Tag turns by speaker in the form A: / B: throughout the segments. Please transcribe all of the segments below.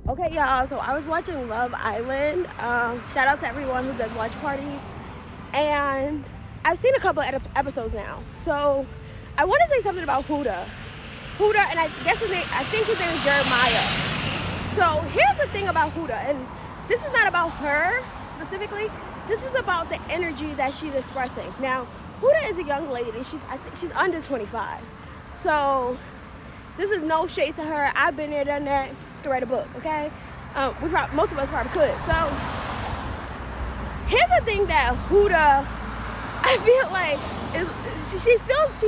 A: Okay, y'all, so I was watching Love Island. Shout out to everyone who does watch parties. And I've seen a couple episodes now. So I want to say something about Huda. And I think his name is Jeremiah. So here's the thing about Huda, and this is not about her specifically. This is about the energy that she's expressing. Now, Huda is a young lady. I think she's under 25. So this is no shade to her. I've been there, done that. To write a book, okay? Most of us probably could. So here's the thing that Huda, I feel like she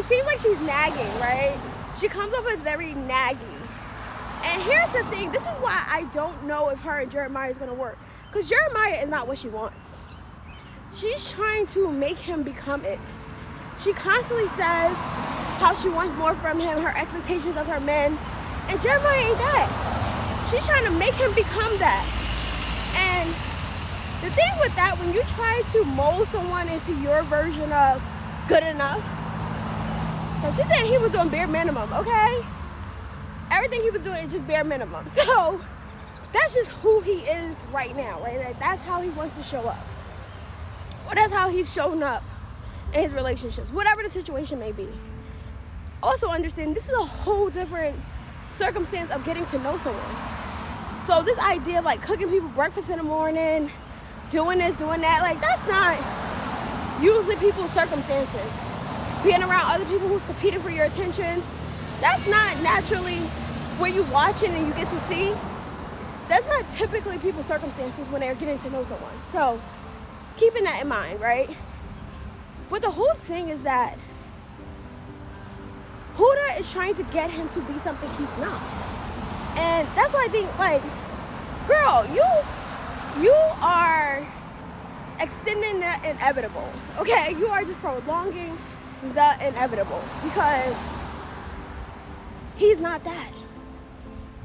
A: seems like she's nagging, right? She comes off as very naggy. And here's the thing, this is why I don't know if her and Jeremiah is gonna work. Because Jeremiah is not what she wants. She's trying to make him become it. She constantly says how she wants more from him, her expectations of her men, and Jeremiah ain't that. She's trying to make him become that. And the thing with that, when you try to mold someone into your version of good enough, because she said he was doing bare minimum, okay? Everything he was doing is just bare minimum. So that's just who he is right now, right? Like, that's how he wants to show up. Or that's how he's shown up in his relationships, whatever the situation may be. Also understand, this is a whole different circumstance of getting to know someone. So this idea of like cooking people breakfast in the morning, doing this, doing that, like that's not usually people's circumstances. Being around other people who's competing for your attention, that's not naturally where you watching and you get to see. That's not typically people's circumstances when they're getting to know someone. So keeping that in mind, right? But the whole thing is that Huda is trying to get him to be something he's not. And that's why I think, like, girl, you are extending the inevitable, okay? You are just prolonging the inevitable because he's not that.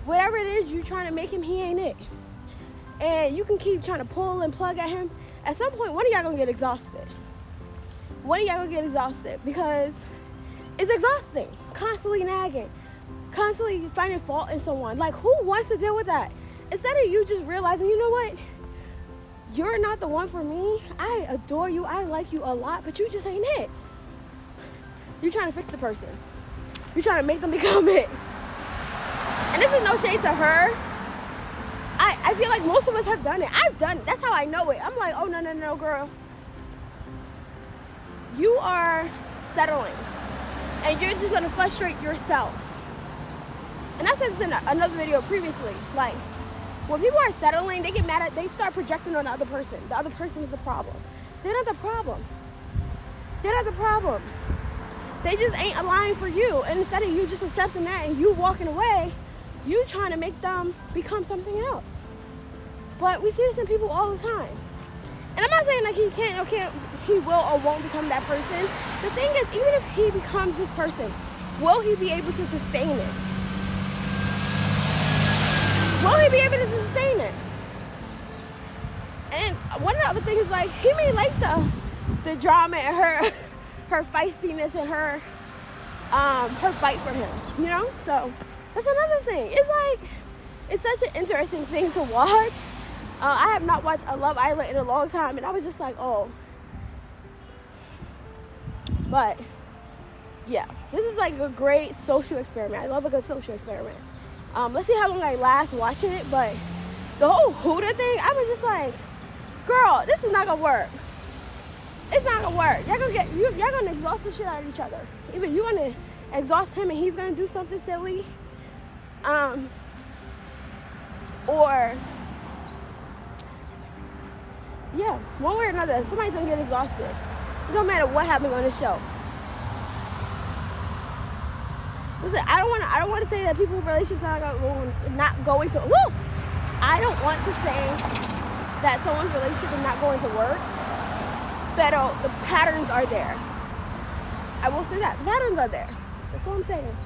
A: Whatever it is you're trying to make him, he ain't it. And you can keep trying to pull and plug at him. At some point, one of y'all gonna get exhausted. Because it's exhausting. Constantly nagging. Constantly finding fault in someone. Like, who wants to deal with that? Instead of you just realizing, you know what? You're not the one for me. I adore you. I like you a lot, but you just ain't it. You're trying to fix the person. You're trying to make them become it. And this is no shade to her. I feel like most of us have done it. I've done it. That's how I know it. I'm like, oh, no, girl. You are settling. And you're just going to frustrate yourself. And I said this in another video previously. Like, when people are settling, they get mad they start projecting on the other person. The other person is the problem. They're not the problem. They just ain't aligned for you. And instead of you just accepting that and you walking away, you trying to make them become something else. But we see this in people all the time. And I'm not saying like he will or won't become that person. The thing is, even if he becomes this person, will he be able to sustain it? And one of the other things is like, he may like the drama and her feistiness and her fight for him, you know? So that's another thing. It's like, it's such an interesting thing to watch. I have not watched a Love Island in a long time, and I was just like, oh. But yeah, this is like a great social experiment. I love a good social experiment. Let's see how long I last watching it, but the whole Huda thing, I was just like, girl, this is not gonna work. It's not gonna work. Y'all gonna exhaust the shit out of each other. Either you gonna exhaust him and he's gonna do something silly, or yeah, one way or another, somebody's gonna get exhausted. It don't matter what happened on the show. Listen, I don't want to say that people's relationships are not going to. Woo! I don't want to say that someone's relationship is not going to work. But the patterns are there. I will say that patterns are there. That's what I'm saying.